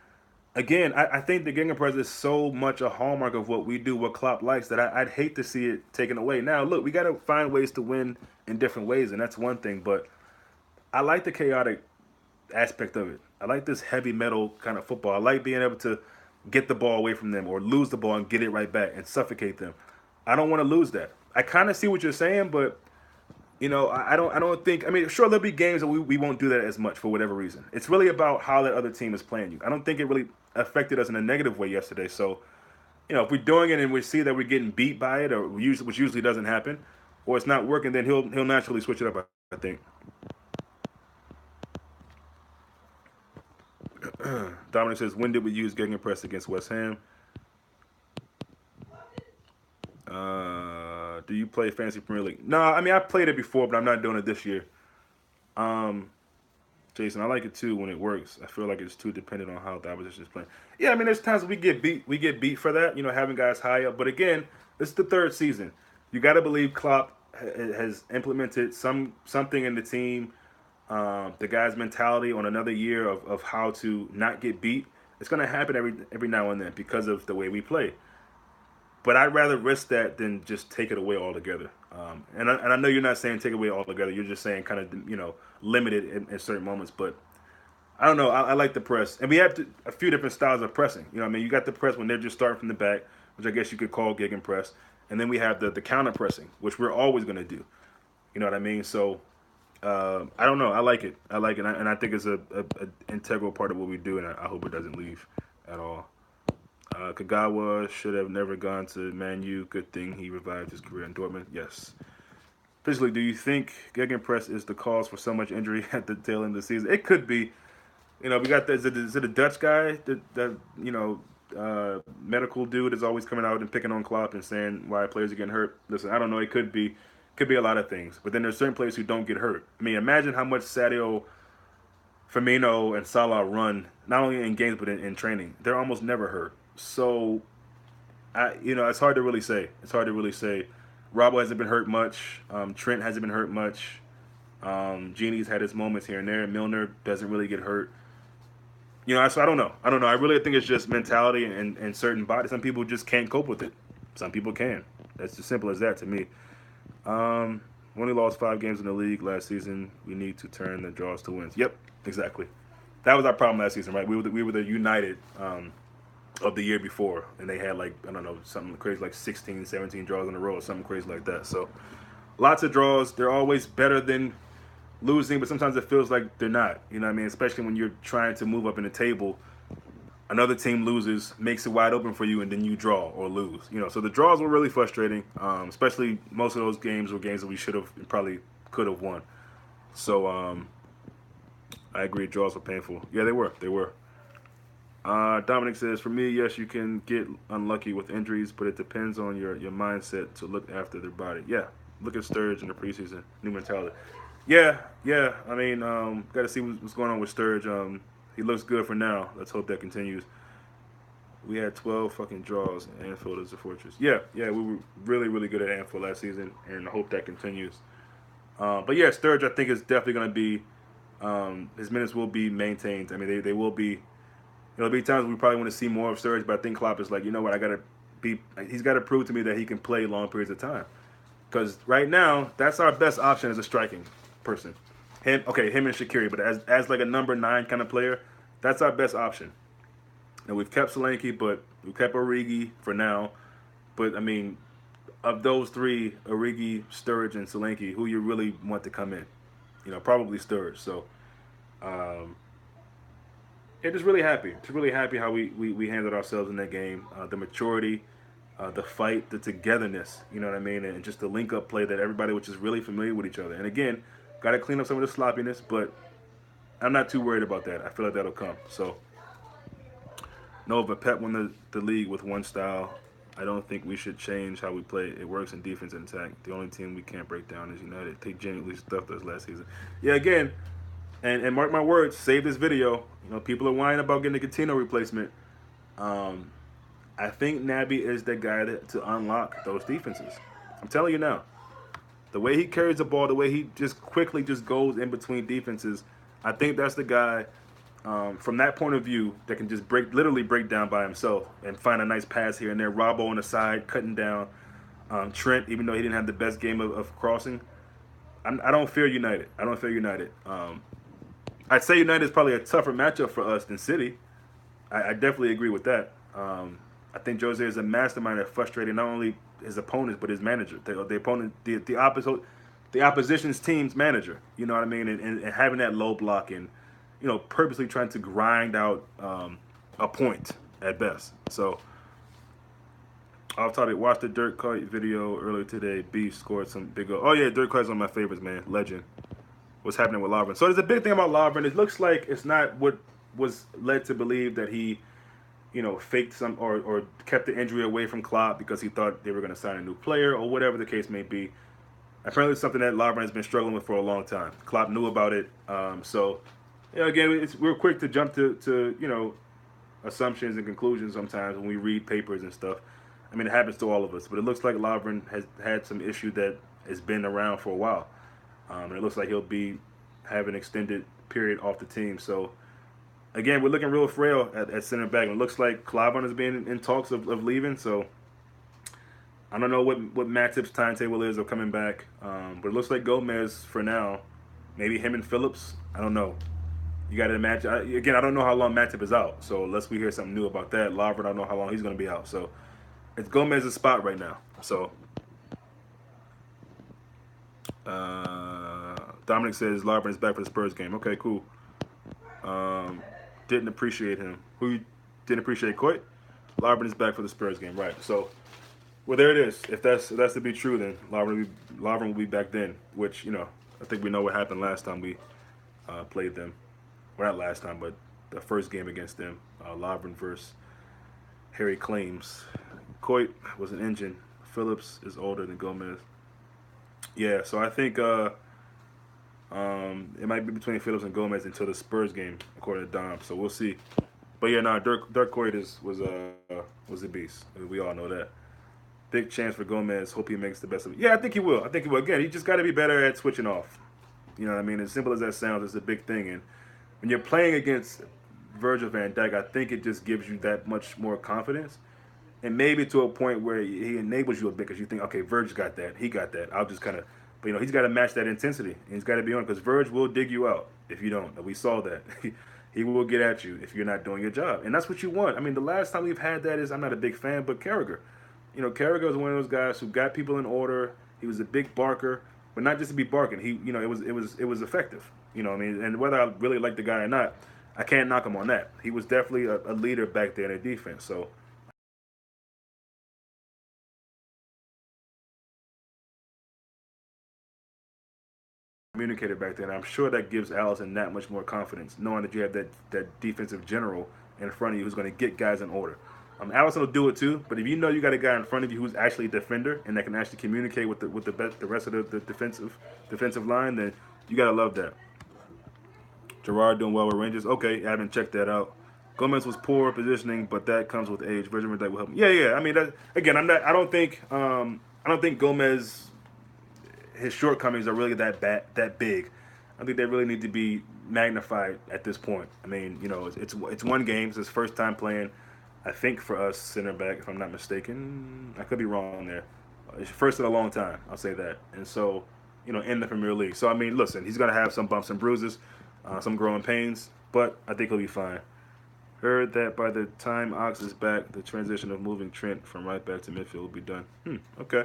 [SPEAKER 1] again, I think the gegenpress is so much a hallmark of what we do, what Klopp likes, that I'd hate to see it taken away. Now, look, we got to find ways to win in different ways, and that's one thing. But I like the chaotic aspect of it. I like this heavy metal kind of football. I like being able to get the ball away from them or lose the ball and get it right back and suffocate them. I don't want to lose that. I kind of see what you're saying, but I don't think. I mean, sure, there'll be games that we won't do that as much for whatever reason. It's really about how that other team is playing you. I don't think it really affected us in a negative way yesterday. So, if we're doing it and we see that we're getting beat by it, or which usually doesn't happen, or it's not working, then he'll naturally switch it up. I think. Dominic says, when did we use gegenpress against West Ham? Do you play Fantasy Premier League? No, I mean I played it before, but I'm not doing it this year. Um, Jason, I like it too when it works. I feel like it's too dependent on how the opposition is playing. Yeah, I mean, there's times we get beat. We get beat for that. Having guys high up. But again, this is the third season. You got to believe Klopp has implemented something in the team, the guy's mentality on another year of how to not get beat. It's going to happen every now and then because of the way we play. But I'd rather risk that than just take it away altogether. And I know you're not saying take it away altogether. You're just saying kind of limit it in certain moments. But I don't know. I like the press, and we have a few different styles of pressing. I mean, you got the press when they're just starting from the back, which I guess you could call gig and press, and then we have the counter pressing, which we're always going to do. You know what I mean? So I don't know. I like it. I like it, and I think it's a integral part of what we do, and I hope it doesn't leave at all. Kagawa should have never gone to Man U. Good thing he revived his career in Dortmund. Yes. Officially, do you think Gegenpress is the cause for so much injury at the tail end of the season? It could be. We got is it a Dutch guy that medical dude is always coming out and picking on Klopp and saying why players are getting hurt. Listen, I don't know. It could be a lot of things. But then there's certain players who don't get hurt. I mean, imagine how much Sadio, Firmino, and Salah run not only in games but in training. They're almost never hurt. So it's hard to really say. It's hard to really say. Robbo hasn't been hurt much. Trent hasn't been hurt much. Genie's had his moments here and there. Milner doesn't really get hurt. So I don't know. I don't know. I really think it's just mentality and certain bodies. Some people just can't cope with it. Some people can. That's as simple as that to me. We only lost 5 games in the league last season. We need to turn the draws to wins. Yep, exactly. That was our problem last season, right? We were the United of the year before, and they had I don't know, something crazy like 16, 17 draws in a row or something crazy like that. So lots of draws. They're always better than losing, but sometimes it feels like they're not. You know what I mean? Especially when you're trying to move up in the table. Another team loses, makes it wide open for you, and then you draw or lose. So the draws were really frustrating. Especially most of those games were games that we should have probably could have won. So I agree, draws were painful. Yeah, they were. They were. Dominic says, for me, yes, you can get unlucky with injuries, but it depends on your mindset to look after their body. Yeah, look at Sturridge in the preseason, new mentality. Yeah. I mean, got to see what's going on with Sturridge. He looks good for now. Let's hope that continues. We had 12 fucking draws. Anfield is a fortress. Yeah, we were really, really good at Anfield last season, and I hope that continues. But yeah, Sturridge, I think, is definitely going to be, his minutes will be maintained. I mean, they will be. There'll be times we probably want to see more of Sturridge, but I think Klopp is like, you know what, he's got to prove to me that he can play long periods of time. Because right now, that's our best option as a striking person. Him and Shaqiri, but as like a number 9 kind of player, that's our best option. And we've kept Solanke, but we've kept Origi for now. But I mean, of those 3, Origi, Sturridge, and Solanke, who you really want to come in? Probably Sturridge. So, just really happy. Just really happy how we handled ourselves in that game. The maturity, the fight, the togetherness, you know what I mean, and just the link up play that everybody was just really familiar with each other. And again, got to clean up some of the sloppiness, but I'm not too worried about that. I feel like that'll come. So, Nova, Pep won the league with one style. I don't think we should change how we play. It works in defense and attack. The only team we can't break down is United. They genuinely stuffed us last season. Yeah, again, and mark my words, save this video. You know, people are whining about getting a Coutinho replacement. Um, I think Naby is the guy to unlock those defenses. I'm telling you now. The way he carries the ball, the way he just quickly just goes in between defenses, I think that's the guy from that point of view that can just literally break down by himself and find a nice pass here and there. Robbo on the side, cutting down Trent, even though he didn't have the best game of crossing. I don't fear United. I don't fear United. I'd say United is probably a tougher matchup for us than City. I definitely agree with that. I think Jose is a mastermind at frustrating not only his opponents but his manager, the opponent, the opposition's team's manager. You know what I mean? And having that low block and purposely trying to grind out a point at best. So off topic, watched the Dirk Kuyt video earlier today. Beef scored some big goal. Oh yeah, Dirk Kuyt's one of my favorites, man. Legend. What's happening with Lovren? So there's a big thing about Lovren. It looks like it's not what was led to believe that he faked some or kept the injury away from Klopp because he thought they were going to sign a new player or whatever the case may be. Apparently, it's something that Lovren has been struggling with for a long time. Klopp knew about it. So, again, we're quick to jump to assumptions and conclusions sometimes when we read papers and stuff. I mean, it happens to all of us. But it looks like Lovren has had some issue that has been around for a while. And it looks like he'll have an extended period off the team. So, again, we're looking real frail at center back. It looks like Klavan is being in talks of leaving. So I don't know what Matip's timetable is of coming back. But it looks like Gomez for now. Maybe him and Phillips. I don't know. You got to imagine. I don't know how long Matip is out. So unless we hear something new about that, Lovren, I don't know how long he's going to be out. So it's Gomez's spot right now. So Dominic says Lovren is back for the Spurs game. Okay, cool. Didn't appreciate him. Who didn't appreciate Kuyt? Lovren is back for the Spurs game, right? So, well, there it is. If that's to be true, then Lovren will be back then. Which I think we know what happened last time we played them. Well, not last time, but the first game against them. Lovren versus Harry Claims. Kuyt was an engine. Phillips is older than Gomez. Yeah, so I think it might be between Phillips and Gomez until the Spurs game, according to Dom. So we'll see. But yeah, Dirk Kuyt was a beast. We all know that. Big chance for Gomez. Hope he makes the best of it. Yeah, I think he will. Again, he just got to be better at switching off. You know what I mean? As simple as that sounds, it's a big thing. And when you're playing against Virgil van Dijk, I think it just gives you that much more confidence. And maybe to a point where he enables you a bit because you think, okay, Virgil's got that. He got that. I'll just kind of... But, he's got to match that intensity. And he's got to be on because Virg will dig you out if you don't. We saw that. He will get at you if you're not doing your job. And that's what you want. I mean, the last time we've had that is, I'm not a big fan, but Carragher. Carragher was one of those guys who got people in order. He was a big barker, but not just to be barking. He, it was effective. And whether I really like the guy or not, I can't knock him on that. He was definitely a leader back there in the defense. So communicated back then. I'm sure that gives Allison that much more confidence, knowing that you have that defensive general in front of you who's going to get guys in order. Allison will do it too, but if you know you got a guy in front of you who's actually a defender and that can actually communicate with the rest of the defensive line, then you gotta love that. Gerard doing well with Rangers. Okay, I haven't checked that out. Gomez was poor positioning, but that comes with age. Virgil van Dijk will help him. Yeah. I mean, again, I don't think Gomez, his shortcomings are really that big. I think they really need to be magnified at this point. I mean, it's one game. It's his first time playing. I think for us center back, if I'm not mistaken, I could be wrong there. It's first in a long time. I'll say that. And so, in the Premier League. So I mean, listen, he's gonna have some bumps and bruises, some growing pains, but I think he'll be fine. Heard that by the time Ox is back, the transition of moving Trent from right back to midfield will be done. Okay.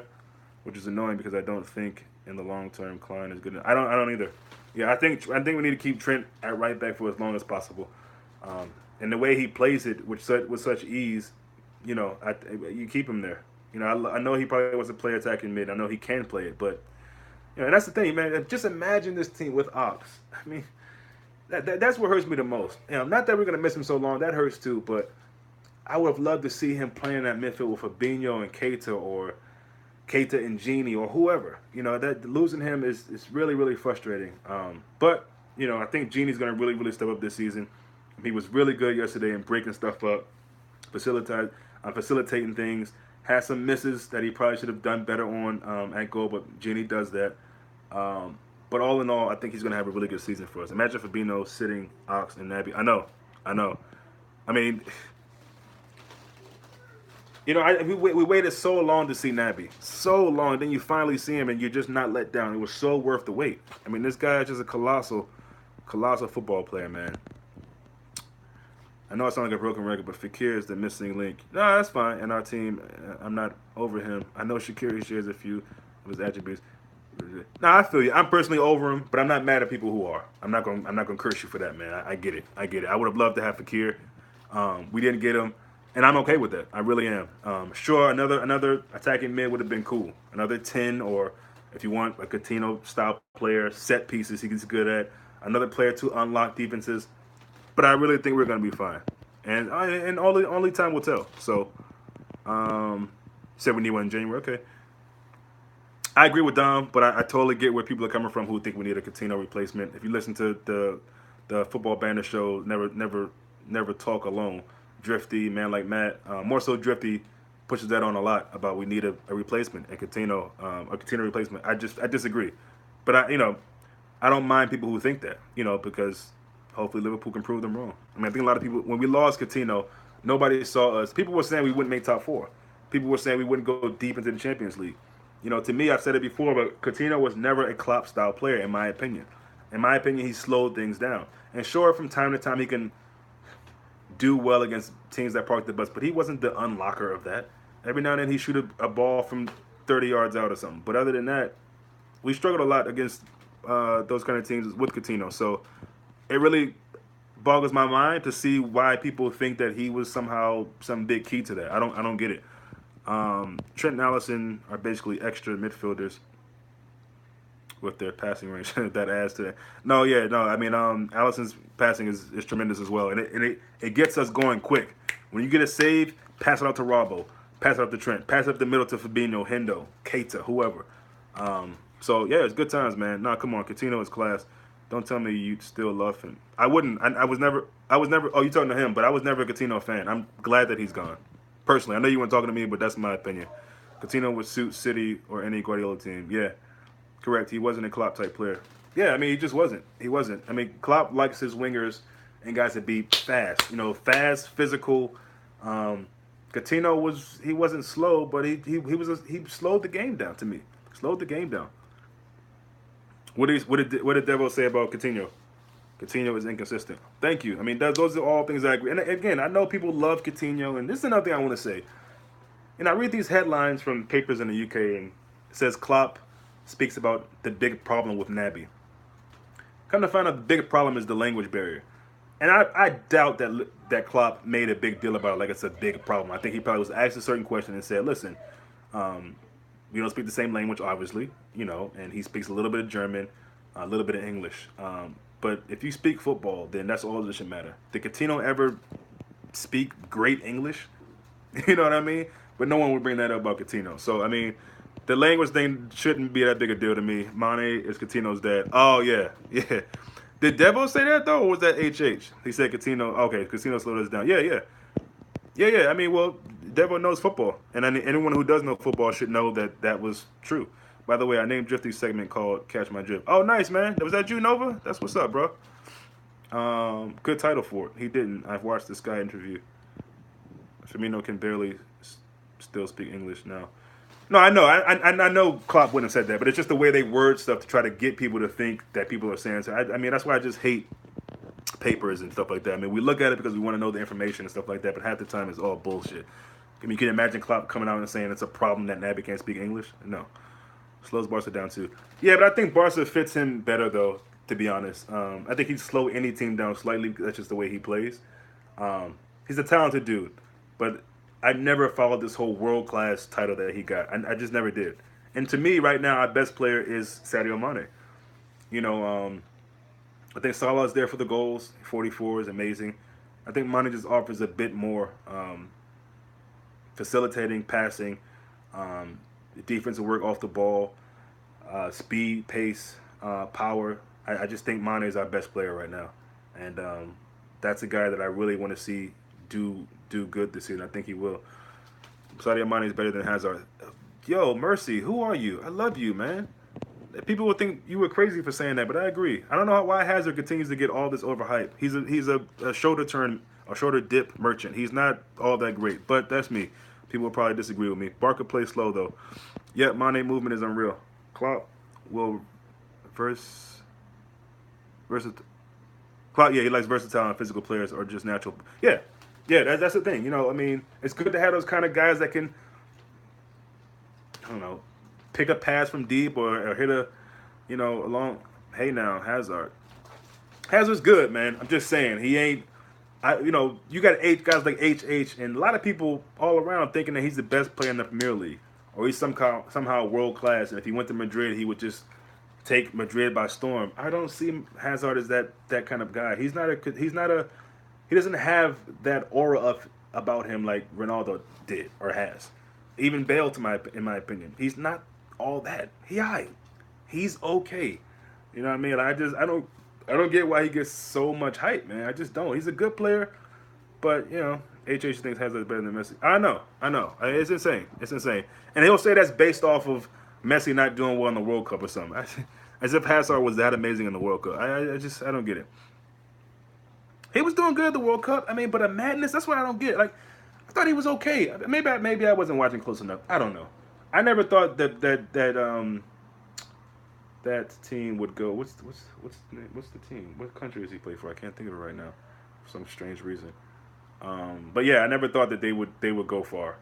[SPEAKER 1] Which is annoying because I don't think in the long term Klein is good enough. I don't either. Yeah, I think we need to keep Trent at right back for as long as possible. And the way he plays it with such ease, you keep him there. You know, I know he probably wasn't play attacking mid. I know he can play it, but you know, and that's the thing, man. Just imagine this team with Ox. I mean, that's what hurts me the most. You know, not that we're gonna miss him so long. That hurts too, but I would have loved to see him playing that midfield with Fabinho and Keita or Keita and Genie or whoever. You know, that losing him is really, really frustrating. But, you know, I think Genie's going to really, really step up this season. He was really good yesterday in breaking stuff up, facilitating things. Had some misses that he probably should have done better on at goal, but Genie does that. But all in all, I think he's going to have a really good season for us. Imagine Fabinho sitting Ox and Naby. I know. I mean, you know, we waited so long to see Naby. So long. Then you finally see him and you're just not let down. It was so worth the wait. I mean, this guy is just a colossal football player, man. I know I sound like a broken record, but Fekir is the missing link. No, that's fine. And our team, I'm not over him. I know Shaqiri shares a few of his attributes. Nah, I feel you. I'm personally over him, but I'm not mad at people who are. I'm not gonna curse you for that, man. I get it. I would have loved to have Fekir. We didn't get him, and I'm okay with that. I really am. Sure, another attacking mid would have been cool. Another 10, or if you want a Coutinho style player, set pieces he's good at. Another player to unlock defenses. But I really think we're gonna be fine, and only time will tell. So, said we need one in January. Okay. I agree with Dom, but I totally get where people are coming from who think we need a Coutinho replacement. If you listen to the Football Banner show, never talk alone. Drifty, man like Matt, more so Drifty pushes that on a lot about we need a replacement and Coutinho, a Coutinho replacement. I disagree, but I don't mind people who think that, because hopefully Liverpool can prove them wrong. I mean, I think a lot of people, when we lost Coutinho, nobody saw us. People were saying we wouldn't make top four. People were saying we wouldn't go deep into the Champions League. To me, I've said it before, but Coutinho was never a Klopp-style player, in my opinion. In my opinion, he slowed things down. And sure, from time to time, he can do well against teams that park the bus, but he wasn't the unlocker of that. Every now and then, he'd shoot a ball from 30 yards out or something. But other than that, we struggled a lot against those kind of teams with Coutinho. So it really boggles my mind to see why people think that he was somehow some big key to that. I don't get it. Trent and Allison are basically extra midfielders with their passing range. That adds to that. No. I mean, Allison's passing is tremendous as well, and it gets us going quick. When you get a save, pass it out to Robbo, pass it out to Trent, pass it up the middle to Fabinho, Hendo, Keita, whoever. So yeah, it's good times, man. Nah, come on, Coutinho is class. Don't tell me you still love him. I wouldn't. I was never. Oh, you talking to him? But I was never a Coutinho fan. I'm glad that he's gone. Personally, I know you weren't talking to me, but that's my opinion. Coutinho would suit City or any Guardiola team. Yeah, correct. He wasn't a Klopp-type player. Yeah, I mean, he just wasn't. He wasn't. I mean, Klopp likes his wingers and guys that be fast. Fast, physical. Coutinho wasn't slow, but he slowed the game down to me. Slowed the game down. What did Devo say about Coutinho? Coutinho is inconsistent. Thank you. I mean, those are all things I agree. And again, I know people love Coutinho, and this is another thing I want to say. I read these headlines from papers in the UK, and it says Klopp speaks about the big problem with Naby. Come to find out, the big problem is the language barrier. And I doubt that Klopp made a big deal about it like it's a big problem. I think he probably was asked a certain question and said, listen, we don't speak the same language, obviously, and he speaks a little bit of German, a little bit of English. But if you speak football, then that's all that should matter. Did Coutinho ever speak great English? You know what I mean? But no one would bring that up about Coutinho. So, I mean, the language thing shouldn't be that big a deal to me. Mane is Coutinho's dad. Oh, yeah. Did Devo say that, though, or was that HH? He said Coutinho. Okay, Coutinho slowed us down. Yeah. I mean, well, Devo knows football. And anyone who does know football should know that was true. By the way, I named Drifty's segment called Catch My Drift. Oh, nice, man. Was that you, Nova? That's what's up, bro. Good title for it. He didn't. I've watched this guy interview. Firmino can barely still speak English now. No, I know. I know Klopp wouldn't have said that, but it's just the way they word stuff to try to get people to think that people are saying. So I mean, that's why I just hate papers and stuff like that. I mean, we look at it because we want to know the information and stuff like that, but half the time it's all bullshit. I mean, you can imagine Klopp coming out and saying it's a problem that Naby can't speak English? No. Slows Barca down too. Yeah, but I think Barca fits him better though, to be honest. I think he'd slow any team down slightly. That's just the way he plays. He's a talented dude, but I never followed this whole world class title that he got. I just never did. And to me, right now, our best player is Sadio Mane. You know, I think Salah's there for the goals. 44 is amazing. I think Mane just offers a bit more facilitating, passing, um, defensive work off the ball, speed, pace, power. I just think Mane is our best player right now, and that's a guy that I really want to see do good this season. I think he will. Sadio Mane is better than Hazard. Yo, Mercy, who are you? I love you, man. People would think you were crazy for saying that, but I agree. I don't know why Hazard continues to get all this overhype. He's a shoulder turn, a shoulder dip merchant. He's not all that great, but that's me. People will probably disagree with me. Barker plays slow though. Yep, Mane movement is unreal. Klopp will verse versus Klopp. Yeah, he likes versatile and physical players or just natural. Yeah, yeah. That's the thing. You know, I mean, it's good to have those kind of guys that can, I don't know, pick a pass from deep or hit a, along. Hey now, Hazard. Hazard's good, man. I'm just saying he ain't. You got eight guys like HH and a lot of people all around thinking that he's the best player in the Premier League or he's somehow world class. And if he went to Madrid, he would just take Madrid by storm. I don't see Hazard as that kind of guy. He doesn't have that aura of about him like Ronaldo did or has. Even Bale, in my opinion, he's not all that. He's okay. You know what I mean? I don't get why he gets so much hype, man. I just don't. He's a good player, but HH thinks Hazard's better than Messi. I know. It's insane. It's insane. And he'll say that's based off of Messi not doing well in the World Cup or something. As if Hazard was that amazing in the World Cup. I don't get it. He was doing good at the World Cup. I mean, but a madness. That's what I don't get. Like, I thought he was okay. Maybe I wasn't watching close enough. I don't know. I never thought that team would go. What's the team? What country does he play for? I can't think of it right now, for some strange reason. But yeah, I never thought that they would go far.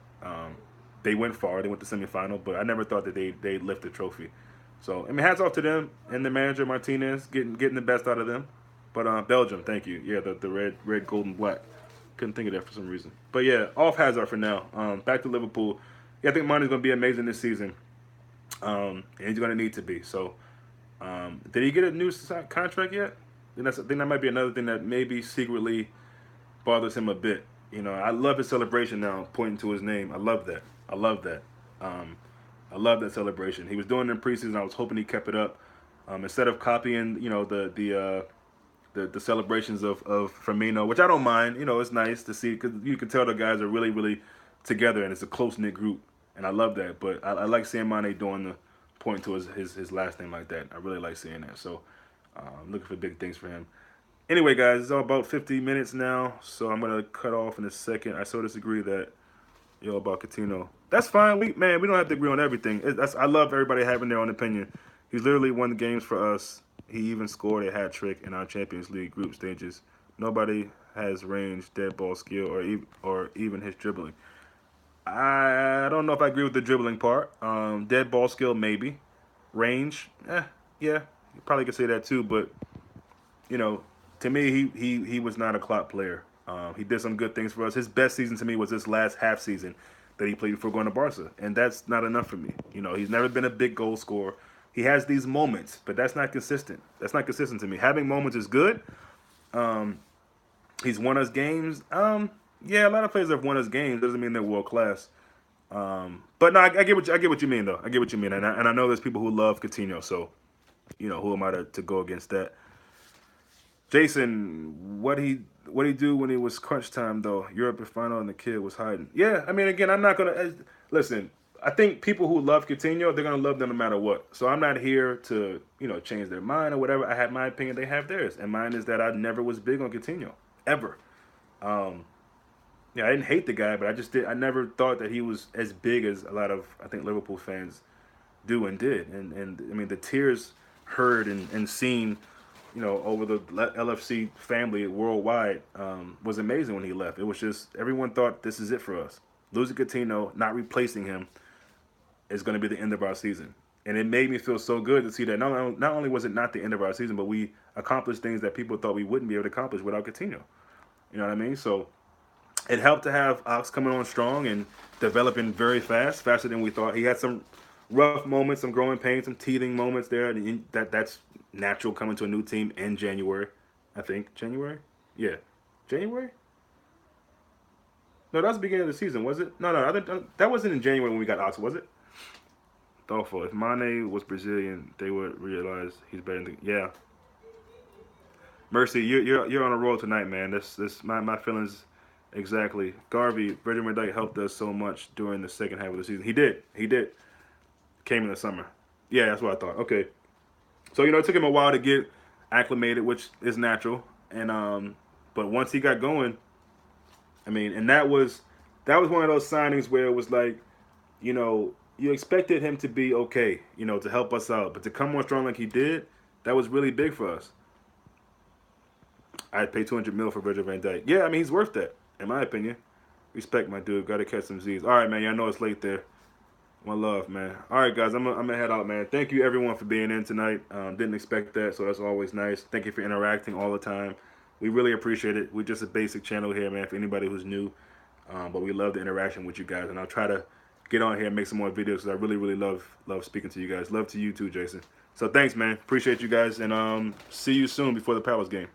[SPEAKER 1] They went far. They went to semifinal, but I never thought that they lift the trophy. So I mean, hats off to them and the manager Martinez getting the best out of them. But Belgium, thank you. Yeah, the red, gold, and black. Couldn't think of that for some reason. But yeah, off Hazard for now. Back to Liverpool. Yeah, I think Mane's going to be amazing this season. And he's going to need to be. So, did he get a new contract yet? I think that might be another thing that maybe secretly bothers him a bit. I love his celebration now, pointing to his name. I love that. I love that. I love that celebration. He was doing it in preseason. I was hoping he kept it up. Instead of copying, the celebrations of Firmino, which I don't mind. It's nice to see because you can tell the guys are really, really together and it's a close knit group, and I love that. But I like seeing Mane doing the point to his last name like that. I really like seeing that. So I'm looking for big things for him. Anyway, guys, it's all about 50 minutes now, so I'm gonna cut off in a second. I so disagree that about Coutinho. That's fine. We don't have to agree on everything. I love everybody having their own opinion. He's literally won games for us. He even scored a hat trick in our Champions League group stages. Nobody has range, dead ball skill, or even his dribbling. I don't know if I agree with the dribbling part. Dead ball skill, maybe. Range, yeah, you probably could say that too. But to me, he was not a Klopp player. He did some good things for us. His best season to me was this last half season that he played before going to Barca, and that's not enough for me. He's never been a big goal scorer. He has these moments, but that's not consistent. That's not consistent to me. Having moments is good. He's won us games. Yeah, a lot of players have won us games. Doesn't mean they're world class. But no, I get what you mean though. I get what you mean, and I know there's people who love Coutinho. So, who am I to go against that? Jason, what he do when it was crunch time though? Europe final and the kid was hiding. Yeah, I mean, again, I'm not gonna listen. I think people who love Coutinho, they're gonna love them no matter what. So I'm not here to change their mind or whatever. I have my opinion, they have theirs, and mine is that I never was big on Coutinho ever. I didn't hate the guy, but I never thought that he was as big as a lot of I think Liverpool fans do and did. And I mean the tears heard and seen, over the LFC family worldwide was amazing when he left. It was just everyone thought this is it for us. Losing Coutinho, not replacing him, is going to be the end of our season. And it made me feel so good to see that not only was it not the end of our season, but we accomplished things that people thought we wouldn't be able to accomplish without Coutinho. You know what I mean? So it helped to have Ox coming on strong and developing very fast, faster than we thought. He had some rough moments, some growing pains, some teething moments there. And that's natural coming to a new team in January. I think January. Yeah, January. No, that was the beginning of the season, was it? No, I think that wasn't in January when we got Ox, was it? Thoughtful. If Mane was Brazilian, they would realize he's better than. Yeah, Mercy, you're on a roll tonight, man. This my feelings exactly. Garvey, Virgil van Dijk helped us so much during the second half of the season. He did. Came in the summer. Yeah, that's what I thought. Okay, so it took him a while to get acclimated, which is natural. And but once he got going, I mean, and that was one of those signings where it was like, you expected him to be okay, to help us out, but to come on strong like he did, that was really big for us. I'd pay 200 mil for Virgil van Dijk. Yeah, I mean he's worth that, in my opinion. Respect, my dude. Got to catch some Z's. All right, man. I know it's late there. One love, man. All right, guys. I'm gonna head out, man. Thank you everyone for being in tonight. Didn't expect that, so that's always nice. Thank you for interacting all the time. We really appreciate it. We're just a basic channel here, man. For anybody who's new, but we love the interaction with you guys, and I'll try to get on here and make some more videos because I really, really love speaking to you guys. Love to you too, Jason. So thanks, man. Appreciate you guys, and see you soon before the Palace game.